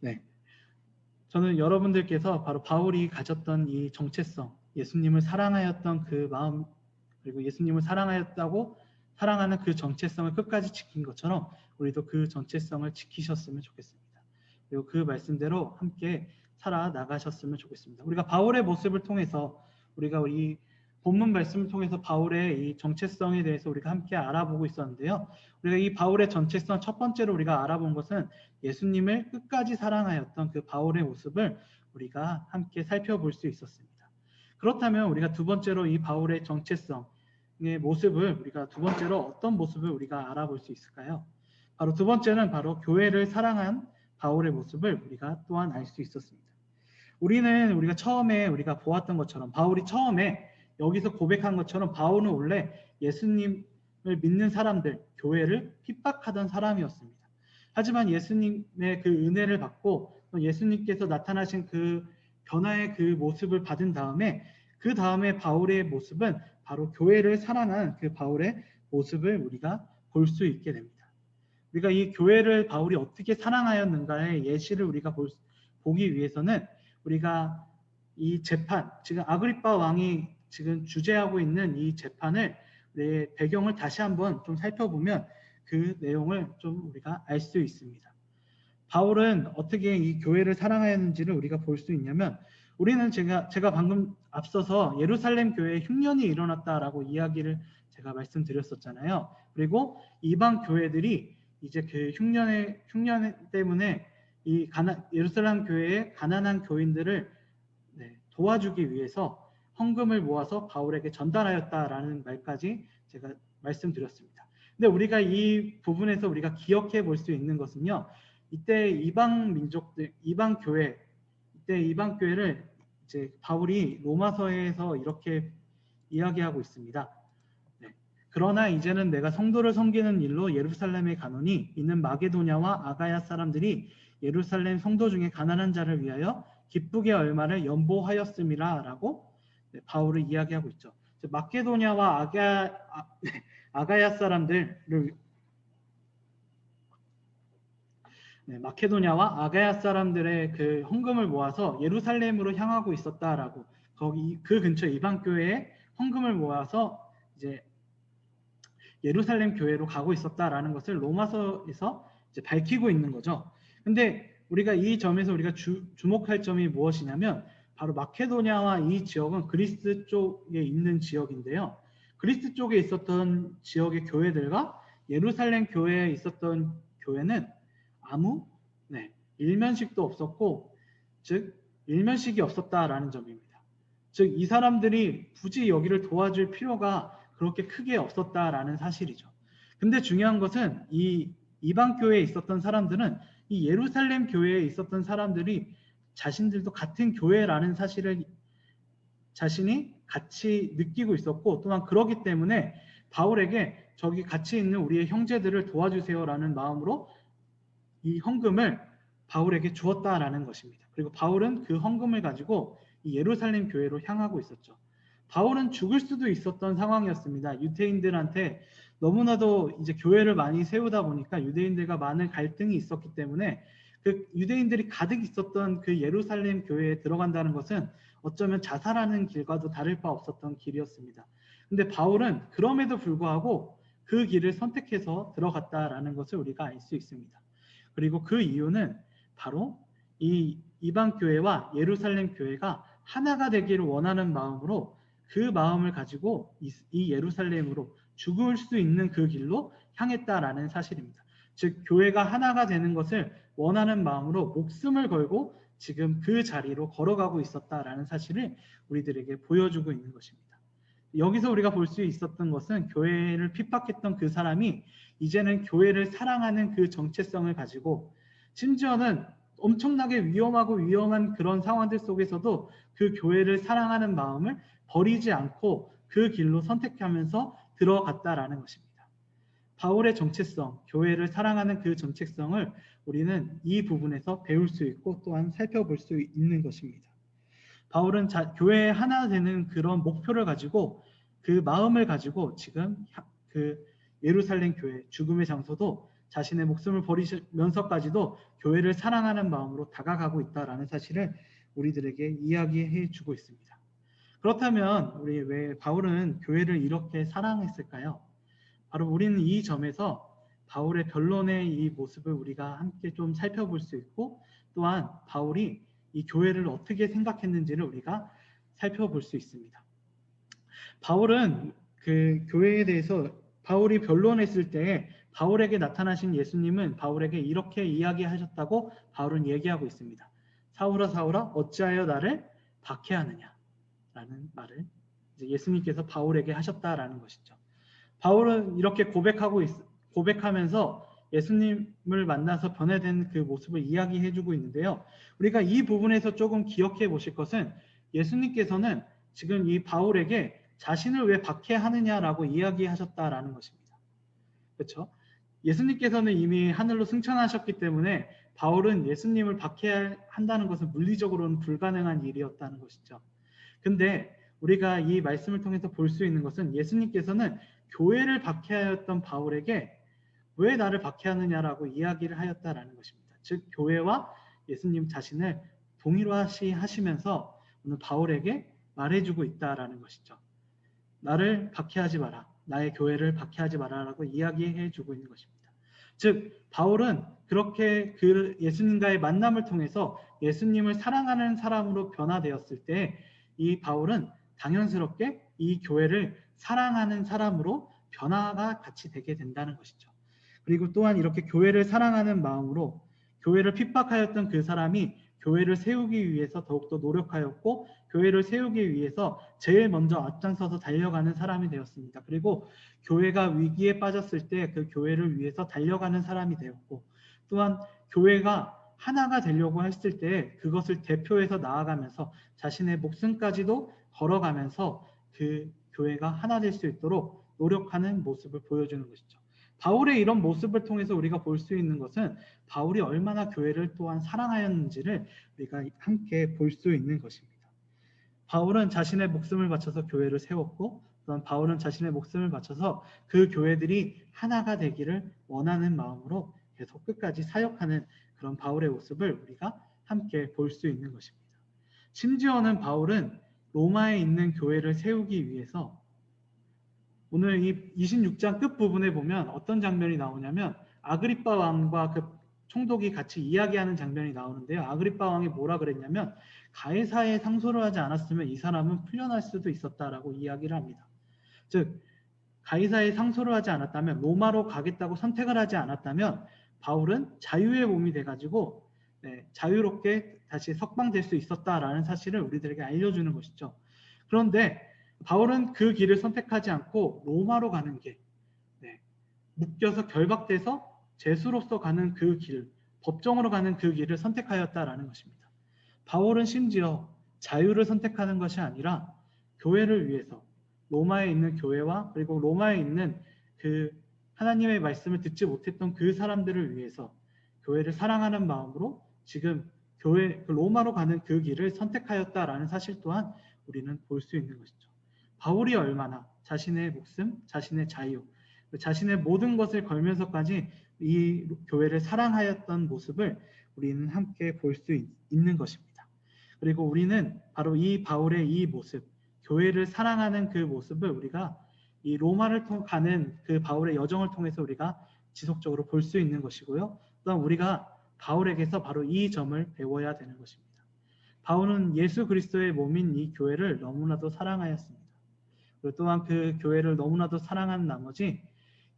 네, 저는 여러분들께서 바로 바울이 가졌던 이 정체성, 예수님을 사랑하였던 그 마음, 그리고 예수님을 사랑하는 그 정체성을 끝까지 지킨 것처럼 우리도 그 정체성을 지키셨으면 좋겠습니다. 그리고 그 말씀대로 함께 살아나가셨으면 좋겠습니다. 우리가 바울의 모습을 통해서, 우리가 이 본문 말씀을 통해서 바울의 이 정체성에 대해서 우리가 함께 알아보고 있었는데요. 우리가 이 바울의 정체성 첫 번째로 우리가 알아본 것은 예수님을 끝까지 사랑하였던 그 바울의 모습을 우리가 함께 살펴볼 수 있었습니다. 그렇다면 우리가 두 번째로 이 바울의 정체성의 모습을, 우리가 두 번째로 어떤 모습을 우리가 알아볼 수 있을까요? 바로 두 번째는 바로 교회를 사랑한 바울의 모습을 우리가 또한 알 수 있었습니다. 우리가 처음에 우리가 보았던 것처럼, 바울이 처음에 여기서 고백한 것처럼 바울은 원래 예수님을 믿는 사람들, 교회를 핍박하던 사람이었습니다. 하지만 예수님의 그 은혜를 받고 예수님께서 나타나신 그 변화의 그 모습을 받은 다음에, 그 다음에 바울의 모습은 바로 교회를 사랑한 그 바울의 모습을 우리가 볼 수 있게 됩니다. 우리가 이 교회를 바울이 어떻게 사랑하였는가의 예시를 우리가 보기 위해서는 우리가 이 재판, 지금 아그리빠 왕이 지금 주재하고 있는 이 재판을, 배경을 다시 한번 좀 살펴보면 그 내용을 좀 우리가 알 수 있습니다. 바울은 어떻게 이 교회를 사랑하였는지를 우리가 볼 수 있냐면, 우리는 제가 방금 앞서서 예루살렘 교회에 흉년이 일어났다라고 이야기를 제가 말씀드렸었잖아요. 그리고 이방 교회들이 이제 그 흉년 때문에 이 예루살렘 교회의 가난한 교인들을 도와주기 위해서 헌금을 모아서 바울에게 전달하였다라는 말까지 제가 말씀드렸습니다. 근데 우리가 이 부분에서 우리가 기억해 볼 수 있는 것은요, 이때 이방 민족들, 이방 교회를 이제 바울이 로마서에서 이렇게 이야기하고 있습니다. 그러나 이제는 내가 성도를 섬기는 일로 예루살렘에 가노니 이는 마게도냐와 아가야 사람들이 예루살렘 성도 중에 가난한 자를 위하여 기쁘게 얼마를 연보하였음이라 라고 바울을 이야기하고 있죠. 마게도냐와 아가야 사람들을 마케도냐와 아가야 사람들의 그 헌금을 모아서 예루살렘으로 향하고 있었다라고, 거기 그 근처 이방 교회에 헌금을 모아서 이제 예루살렘 교회로 가고 있었다라는 것을 로마서에서 이제 밝히고 있는 거죠. 근데 우리가 이 점에서 우리가 주목할 점이 무엇이냐면 바로 마케도냐와 이 지역은 그리스 쪽에 있는 지역인데요. 그리스 쪽에 있었던 지역의 교회들과 예루살렘 교회에 있었던 교회는 아무 일면식도 없었고, 즉 일면식이 없었다라는 점입니다. 즉 이 사람들이 굳이 여기를 도와줄 필요가 그렇게 크게 없었다라는 사실이죠. 근데 중요한 것은 이 이방 교회에 있었던 사람들은 이 예루살렘 교회에 있었던 사람들이 자신들도 같은 교회라는 사실을 자신이 같이 느끼고 있었고, 또한 그러기 때문에 바울에게 저기 같이 있는 우리의 형제들을 도와주세요라는 마음으로 이 헌금을 바울에게 주었다라는 것입니다. 그리고 바울은 그 헌금을 가지고 이 예루살렘 교회로 향하고 있었죠. 바울은 죽을 수도 있었던 상황이었습니다. 유대인들한테 너무나도 이제 교회를 많이 세우다 보니까 유대인들과 많은 갈등이 있었기 때문에 그 유대인들이 가득 있었던 그 예루살렘 교회에 들어간다는 것은 어쩌면 자살하는 길과도 다를 바 없었던 길이었습니다. 근데 바울은 그럼에도 불구하고 그 길을 선택해서 들어갔다라는 것을 우리가 알 수 있습니다. 그리고 그 이유는 바로 이 이방 교회와 예루살렘 교회가 하나가 되기를 원하는 마음으로 그 마음을 가지고 이 예루살렘으로 죽을 수 있는 그 길로 향했다라는 사실입니다. 즉 교회가 하나가 되는 것을 원하는 마음으로 목숨을 걸고 지금 그 자리로 걸어가고 있었다라는 사실을 우리들에게 보여주고 있는 것입니다. 여기서 우리가 볼 수 있었던 것은 교회를 핍박했던 그 사람이 이제는 교회를 사랑하는 그 정체성을 가지고, 심지어는 엄청나게 위험하고 위험한 그런 상황들 속에서도 그 교회를 사랑하는 마음을 버리지 않고 그 길로 선택하면서 들어갔다라는 것입니다. 바울의 정체성, 교회를 사랑하는 그 정체성을 우리는 이 부분에서 배울 수 있고 또한 살펴볼 수 있는 것입니다. 바울은 교회에 하나 되는 그런 목표를 가지고 그 마음을 가지고 지금 그 예루살렘 교회, 죽음의 장소도 자신의 목숨을 버리면서까지도 교회를 사랑하는 마음으로 다가가고 있다라는 사실을 우리들에게 이야기해 주고 있습니다. 그렇다면 우리 왜 바울은 교회를 이렇게 사랑했을까요? 바로 우리는 이 점에서 바울의 변론의 이 모습을 우리가 함께 좀 살펴볼 수 있고, 또한 바울이 이 교회를 어떻게 생각했는지를 우리가 살펴볼 수 있습니다. 바울은 그 교회에 대해서 바울이 변론했을 때 바울에게 나타나신 예수님은 바울에게 이렇게 이야기하셨다고 바울은 얘기하고 있습니다. 사울아 사울아 어찌하여 나를 박해하느냐 라는 말을 이제 예수님께서 바울에게 하셨다라는 것이죠. 바울은 이렇게 고백하면서 예수님을 만나서 변화된 그 모습을 이야기해주고 있는데요. 우리가 이 부분에서 조금 기억해 보실 것은 예수님께서는 지금 이 바울에게 자신을 왜 박해하느냐라고 이야기하셨다라는 것입니다. 그렇죠? 예수님께서는 이미 하늘로 승천하셨기 때문에 바울은 예수님을 박해한다는 것은 물리적으로는 불가능한 일이었다는 것이죠. 근데 우리가 이 말씀을 통해서 볼 수 있는 것은 예수님께서는 교회를 박해하였던 바울에게 왜 나를 박해하느냐라고 이야기를 하였다라는 것입니다. 즉 교회와 예수님 자신을 동일화시하시면서 오늘 바울에게 말해주고 있다라는 것이죠. 나를 박해하지 마라. 나의 교회를 박해하지 마라라고 이야기해주고 있는 것입니다. 즉 바울은 그렇게 그 예수님과의 만남을 통해서 예수님을 사랑하는 사람으로 변화되었을 때 이 바울은 당연스럽게 이 교회를 사랑하는 사람으로 변화가 같이 되게 된다는 것이죠. 그리고 또한 이렇게 교회를 사랑하는 마음으로 교회를 핍박하였던 그 사람이 교회를 세우기 위해서 더욱더 노력하였고 교회를 세우기 위해서 제일 먼저 앞장서서 달려가는 사람이 되었습니다. 그리고 교회가 위기에 빠졌을 때 그 교회를 위해서 달려가는 사람이 되었고, 또한 교회가 하나가 되려고 했을 때 그것을 대표해서 나아가면서 자신의 목숨까지도 걸어가면서 그 교회가 하나 될 수 있도록 노력하는 모습을 보여주는 것이죠. 바울의 이런 모습을 통해서 우리가 볼 수 있는 것은 바울이 얼마나 교회를 또한 사랑하였는지를 우리가 함께 볼 수 있는 것입니다. 바울은 자신의 목숨을 바쳐서 교회를 세웠고, 또한 바울은 자신의 목숨을 바쳐서 그 교회들이 하나가 되기를 원하는 마음으로 계속 끝까지 사역하는 그런 바울의 모습을 우리가 함께 볼 수 있는 것입니다. 심지어는 바울은 로마에 있는 교회를 세우기 위해서 오늘 이 26장 끝부분에 보면 어떤 장면이 나오냐면 아그리빠 왕과 그 총독이 같이 이야기하는 장면이 나오는데요. 아그리빠 왕이 뭐라 그랬냐면 가이사에 상소를 하지 않았으면 이 사람은 풀려날 수도 있었다라고 이야기를 합니다. 즉 가이사에 상소를 하지 않았다면, 로마로 가겠다고 선택을 하지 않았다면 바울은 자유의 몸이 돼가지고 자유롭게 다시 석방될 수 있었다라는 사실을 우리들에게 알려주는 것이죠. 그런데 바울은 그 길을 선택하지 않고 로마로 가는 길, 묶여서 결박돼서 죄수로서 가는 그 길, 법정으로 가는 그 길을 선택하였다라는 것입니다. 바울은 심지어 자유를 선택하는 것이 아니라 교회를 위해서, 로마에 있는 교회와 그리고 로마에 있는 그 하나님의 말씀을 듣지 못했던 그 사람들을 위해서 교회를 사랑하는 마음으로 지금 교회 로마로 가는 그 길을 선택하였다라는 사실 또한 우리는 볼 수 있는 것이죠. 바울이 얼마나 자신의 목숨, 자신의 자유, 자신의 모든 것을 걸면서까지 이 교회를 사랑하였던 모습을 우리는 함께 볼 수 있는 것입니다. 그리고 우리는 바로 이 바울의 이 모습, 교회를 사랑하는 그 모습을 우리가 이 로마를 가는 그 바울의 여정을 통해서 우리가 지속적으로 볼 수 있는 것이고요. 또한 우리가 바울에게서 바로 이 점을 배워야 되는 것입니다. 바울은 예수 그리스도의 몸인 이 교회를 너무나도 사랑하였습니다. 그리고 또한 그 교회를 너무나도 사랑한 나머지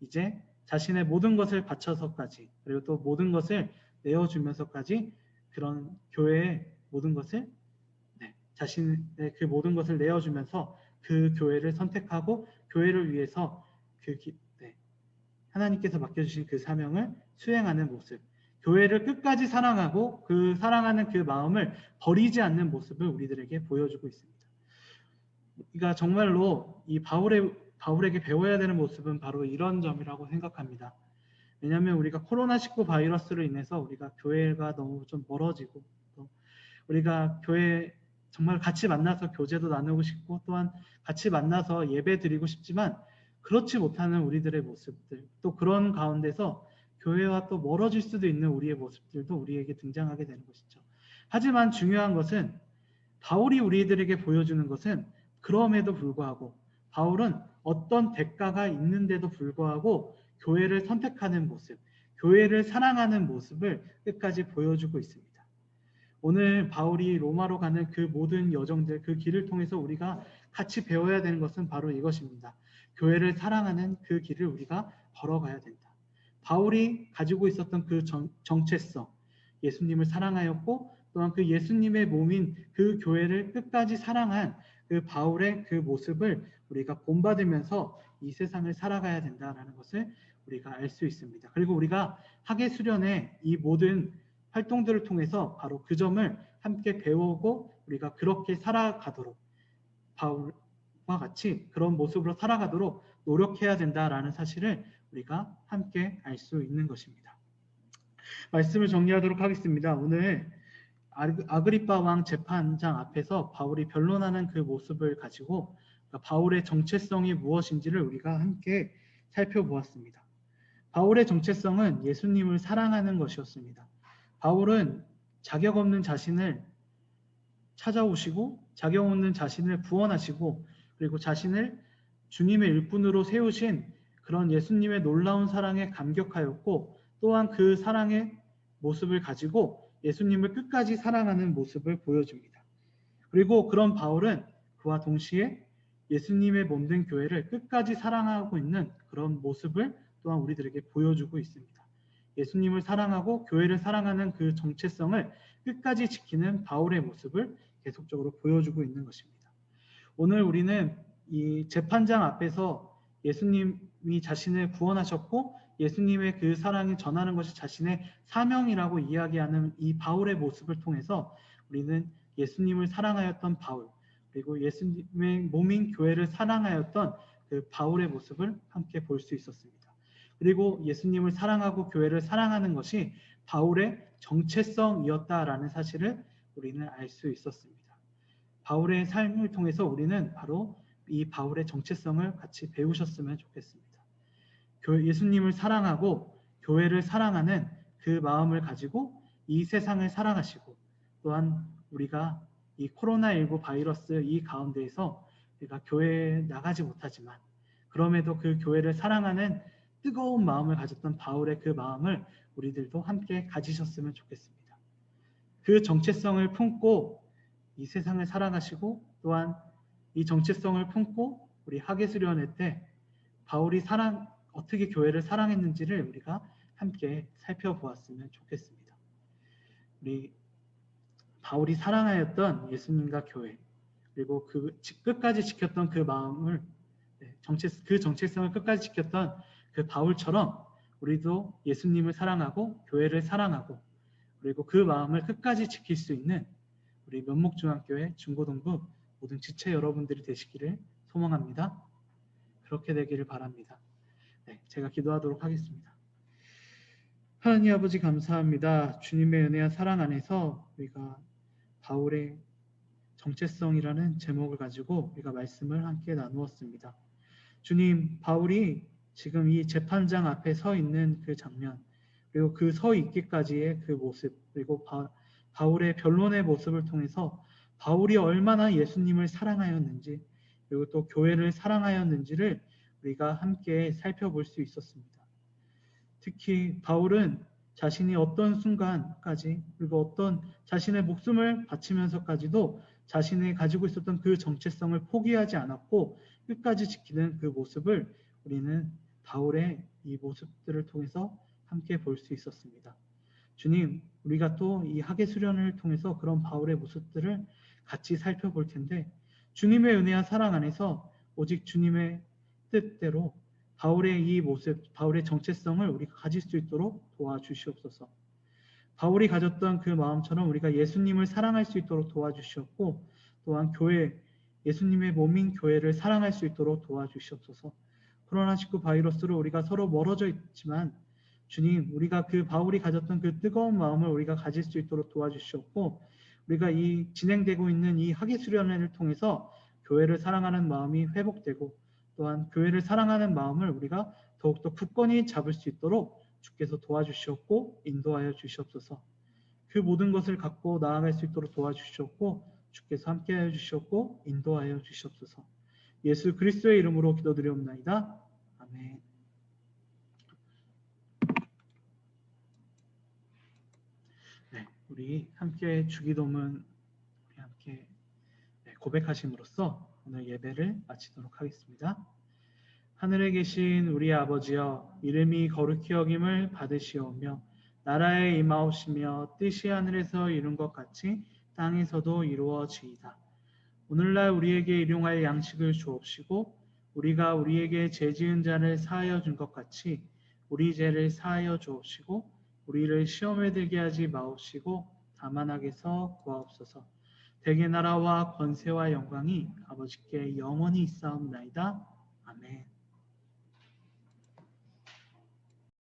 이제 자신의 모든 것을 바쳐서까지, 그리고 또 모든 것을 내어주면서까지 그런 교회의 모든 것을 자신의 그 모든 것을 내어주면서 그 교회를 선택하고 교회를 위해서 하나님께서 맡겨주신 그 사명을 수행하는 모습, 교회를 끝까지 사랑하고 그 사랑하는 그 마음을 버리지 않는 모습을 우리들에게 보여주고 있습니다. 우리가 정말로 이 바울에게 배워야 되는 모습은 바로 이런 점이라고 생각합니다. 왜냐하면 우리가 코로나19 바이러스로 인해서 우리가 교회가 너무 좀 멀어지고, 또 우리가 교회 정말 같이 만나서 교제도 나누고 싶고, 또한 같이 만나서 예배 드리고 싶지만 그렇지 못하는 우리들의 모습들, 또 그런 가운데서 교회와 또 멀어질 수도 있는 우리의 모습들도 우리에게 등장하게 되는 것이죠. 하지만 중요한 것은 바울이 우리들에게 보여주는 것은 그럼에도 불구하고 바울은 어떤 대가가 있는데도 불구하고 교회를 선택하는 모습, 교회를 사랑하는 모습을 끝까지 보여주고 있습니다. 오늘 바울이 로마로 가는 그 모든 여정들, 그 길을 통해서 우리가 같이 배워야 되는 것은 바로 이것입니다. 교회를 사랑하는 그 길을 우리가 걸어가야 된다. 바울이 가지고 있었던 그 정체성, 예수님을 사랑하였고 또한 그 예수님의 몸인 그 교회를 끝까지 사랑한 그 바울의 그 모습을 우리가 본받으면서 이 세상을 살아가야 된다는 것을 우리가 알 수 있습니다. 그리고 우리가 학예 수련의 이 모든 활동들을 통해서 바로 그 점을 함께 배우고 우리가 그렇게 살아가도록, 바울과 같이 그런 모습으로 살아가도록 노력해야 된다라는 사실을 우리가 함께 알 수 있는 것입니다. 말씀을 정리하도록 하겠습니다. 오늘 아그리빠 왕 재판장 앞에서 바울이 변론하는 그 모습을 가지고 바울의 정체성이 무엇인지를 우리가 함께 살펴보았습니다. 바울의 정체성은 예수님을 사랑하는 것이었습니다. 바울은 자격 없는 자신을 찾아오시고 자격 없는 자신을 구원하시고 그리고 자신을 주님의 일꾼으로 세우신 그런 예수님의 놀라운 사랑에 감격하였고 또한 그 사랑의 모습을 가지고 예수님을 끝까지 사랑하는 모습을 보여줍니다. 그리고 그런 바울은 그와 동시에 예수님의 몸된 교회를 끝까지 사랑하고 있는 그런 모습을 또한 우리들에게 보여주고 있습니다. 예수님을 사랑하고 교회를 사랑하는 그 정체성을 끝까지 지키는 바울의 모습을 계속적으로 보여주고 있는 것입니다. 오늘 우리는 이 재판장 앞에서 예수님이 자신을 구원하셨고 예수님의 그 사랑을 전하는 것이 자신의 사명이라고 이야기하는 이 바울의 모습을 통해서 우리는 예수님을 사랑하였던 바울, 그리고 예수님의 몸인 교회를 사랑하였던 그 바울의 모습을 함께 볼 수 있었습니다. 그리고 예수님을 사랑하고 교회를 사랑하는 것이 바울의 정체성이었다라는 사실을 우리는 알 수 있었습니다. 바울의 삶을 통해서 우리는 바로 이 바울의 정체성을 같이 배우셨으면 좋겠습니다. 예수님을 사랑하고 교회를 사랑하는 그 마음을 가지고 이 세상을 사랑하시고 또한 우리가 이 코로나19 바이러스 이 가운데에서 우리가 교회에 나가지 못하지만 그럼에도 그 교회를 사랑하는 뜨거운 마음을 가졌던 바울의 그 마음을 우리들도 함께 가지셨으면 좋겠습니다. 그 정체성을 품고 이 세상을 살아가시고 또한 이 정체성을 품고 우리 학예 수련회 때 바울이 어떻게 교회를 사랑했는지를 우리가 함께 살펴보았으면 좋겠습니다. 우리 바울이 사랑하였던 예수님과 교회, 그리고 끝까지 지켰던 그 마음을, 그 정체성을 끝까지 지켰던 그 바울처럼 우리도 예수님을 사랑하고 교회를 사랑하고 그리고 그 마음을 끝까지 지킬 수 있는 우리 면목중앙교회 중고등부 모든 지체 여러분들이 되시기를 소망합니다. 그렇게 되기를 바랍니다. 제가 기도하도록 하겠습니다. 하나님 아버지 감사합니다. 주님의 은혜와 사랑 안에서 우리가 바울의 정체성이라는 제목을 가지고 우리가 말씀을 함께 나누었습니다. 주님, 바울이 지금 이 재판장 앞에 서 있는 그 장면, 그리고 그 서 있기까지의 그 모습, 그리고 바울의 변론의 모습을 통해서 바울이 얼마나 예수님을 사랑하였는지, 그리고 또 교회를 사랑하였는지를 우리가 함께 살펴볼 수 있었습니다. 특히 바울은 자신이 어떤 순간까지, 그리고 어떤 자신의 목숨을 바치면서까지도 자신이 가지고 있었던 그 정체성을 포기하지 않았고 끝까지 지키는 그 모습을 우리는 바울의 이 모습들을 통해서 함께 볼 수 있었습니다. 주님, 우리가 또 이 학예 수련을 통해서 그런 바울의 모습들을 같이 살펴볼 텐데, 주님의 은혜와 사랑 안에서 오직 주님의 뜻대로 바울의 이 모습, 바울의 정체성을 우리가 가질 수 있도록 도와주시옵소서. 바울이 가졌던 그 마음처럼 우리가 예수님을 사랑할 수 있도록 도와주시옵고, 또한 예수님의 몸인 교회를 사랑할 수 있도록 도와주시옵소서. 코로나19 바이러스로 우리가 서로 멀어져 있지만 주님, 우리가 그 바울이 가졌던 그 뜨거운 마음을 우리가 가질 수 있도록 도와주시옵고, 우리가 이 진행되고 있는 이 학예 수련회를 통해서 교회를 사랑하는 마음이 회복되고, 또한 교회를 사랑하는 마음을 우리가 더욱더 굳건히 잡을 수 있도록 주께서 도와주시옵고 인도하여 주시옵소서. 그 모든 것을 갖고 나아갈 수 있도록 도와주시옵고 주께서 함께하여 주시옵고 인도하여 주시옵소서. 예수 그리스도의 이름으로 기도드리옵나이다. 아멘. 우리 함께 주기도문 함께 고백하심으로써 오늘 예배를 마치도록 하겠습니다. 하늘에 계신 우리 아버지여, 이름이 거룩히 여김을 받으시오며 나라에 임하옵시며 뜻이 하늘에서 이룬 것 같이 땅에서도 이루어지이다. 오늘날 우리에게 일용할 양식을 주옵시고 우리가 우리에게 죄 지은 자를 사하여 준 것 같이 우리 죄를 사하여 주옵시고 우리를 시험에 들게 하지 마옵시고 다만 악에서 구하옵소서. 대개 나라와 권세와 영광이 아버지께 영원히 있사옵나이다. 아멘.